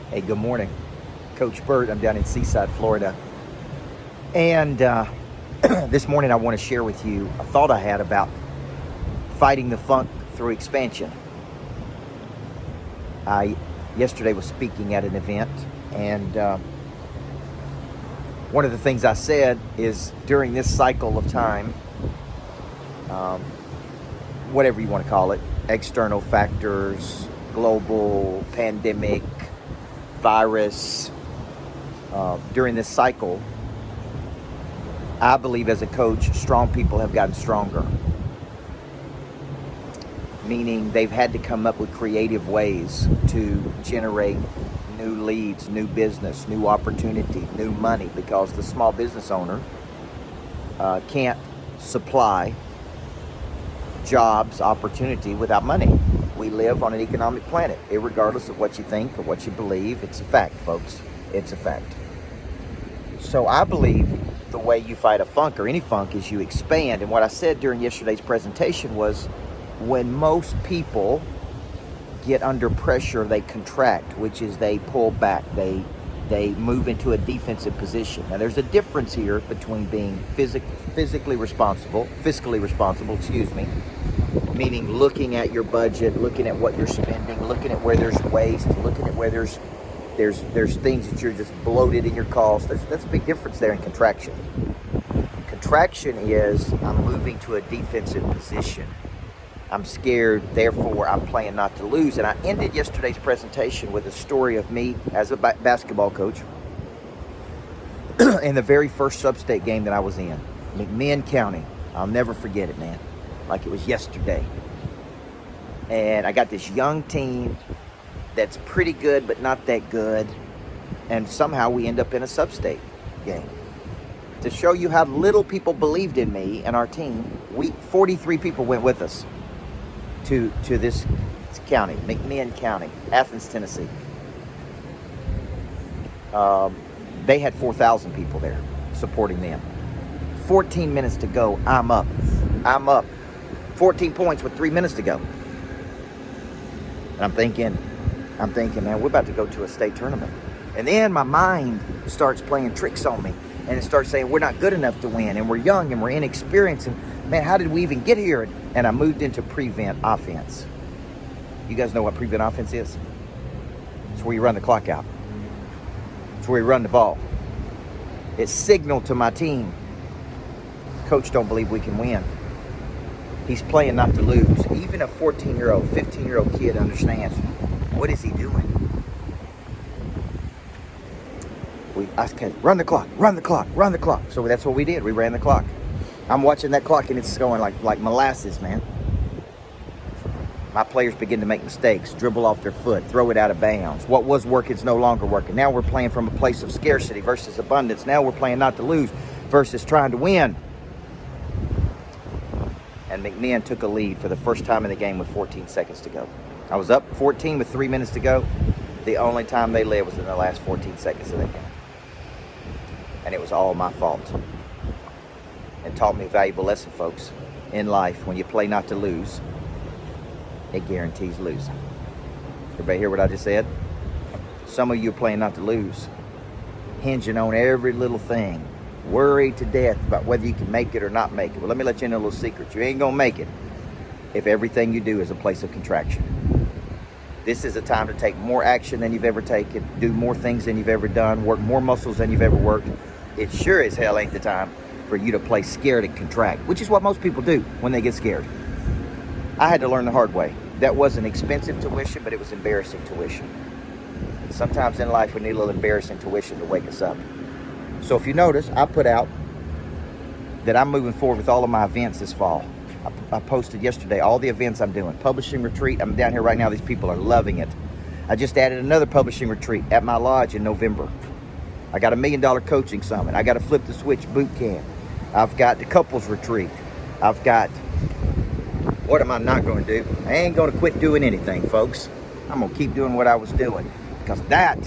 Hey, good morning. Coach Burt, I'm down in Seaside, Florida. And this morning I want to share with you a thought I had about fighting the funk through expansion. I yesterday was speaking at an event, and one of the things I said is during this cycle of time, whatever you want to call it, external factors, global, pandemic, virus, during this cycle, I believe as a coach, strong people have gotten stronger. Meaning they've had to come up with creative ways to generate new leads, new business, new opportunity, new money, because the small business owner can't supply jobs, opportunity without money. We live on an economic planet, irregardless of what you think or what you believe. It's a fact, folks. It's a fact. So I believe the way you fight a funk or any funk is you expand. And what I said during yesterday's presentation was when most people get under pressure, they contract, which is they pull back. They move into a defensive position. Now, there's a difference here between being fiscally responsible, meaning looking at your budget, looking at what you're spending, looking at where there's waste, looking at where there's things that you're just bloated in your costs. That's a big difference there in contraction. Contraction is I'm moving to a defensive position. I'm scared, therefore I'm playing not to lose. And I ended yesterday's presentation with a story of me as a basketball coach in the very first substate game that I was in, McMinn County. I'll never forget it, man. Like it was yesterday. And I got this young team that's pretty good, but not that good. And somehow we end up in a substate game. To show you how little people believed in me and our team, 43 people went with us to this county, McMinn County, Athens, Tennessee. They had 4,000 people there supporting them. 14 minutes to go, I'm up. 14 points with 3 minutes to go. And I'm thinking, man, we're about to go to a state tournament. And then my mind starts playing tricks on me. And it starts saying we're not good enough to win. And we're young and we're inexperienced. And man, how did we even get here? And I moved into prevent offense. You guys know what prevent offense is? It's where you run the clock out. It's where you run the ball. It signaled to my team, Coach don't believe we can win. He's playing not to lose. Even a 14-year-old, 15-year-old kid understands, what is he doing? I said, run the clock. So that's what we did. We ran the clock. I'm watching that clock and it's going like molasses, man. My players begin to make mistakes, dribble off their foot, throw it out of bounds. What was working is no longer working. Now we're playing from a place of scarcity versus abundance. Now we're playing not to lose versus trying to win. And McMinn took a lead for the first time in the game with 14 seconds to go. I was up 14 with 3 minutes to go. The only time they led was in the last 14 seconds of that game. And it was all my fault. And taught me a valuable lesson, folks. In life, when you play not to lose, it guarantees losing. Everybody hear what I just said? Some of you are playing not to lose, hinging on every little thing, worried to death about whether you can make it or not make it. Well, let me let you in a little secret. You ain't going to make it if everything you do is a place of contraction. This is a time to take more action than you've ever taken, do more things than you've ever done, work more muscles than you've ever worked. It sure as hell ain't the time for you to play scared and contract, which is what most people do when they get scared. I had to learn the hard way. That wasn't expensive tuition, but it was embarrassing tuition. Sometimes in life we need a little embarrassing tuition to wake us up. So if you notice, I put out that I'm moving forward with all of my events this fall. I posted yesterday all the events I'm doing. Publishing retreat, I'm down here right now. These people are loving it. I just added another publishing retreat at my lodge in November. I got $1 million coaching summit. I got a flip the switch boot camp. I've got the couples retreat. I've got, what am I not going to do? I ain't going to quit doing anything, folks. I'm going to keep doing what I was doing, because that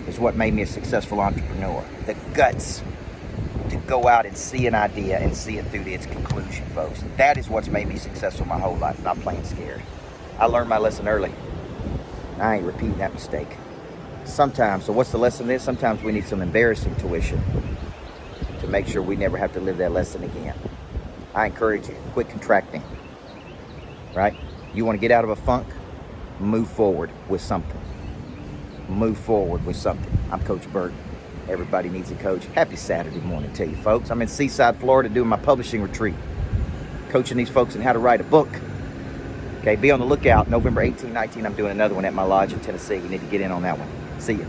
is what made me a successful entrepreneur. The guts to go out and see an idea and see it through to its conclusion, folks. That is what's made me successful my whole life, not playing scared. I learned my lesson early. I ain't repeating that mistake. Sometimes, so what's the lesson there? Sometimes we need some embarrassing tuition to make sure we never have to live that lesson again. I encourage you, quit contracting, right? You want to get out of a funk? Move forward with something. Move forward with something. I'm Coach Burt. Everybody needs a coach. Happy Saturday morning to you folks. I'm in Seaside, Florida doing my publishing retreat. Coaching these folks on how to write a book. Okay, be on the lookout. November 18, 19, I'm doing another one at my lodge in Tennessee. You need to get in on that one. See you.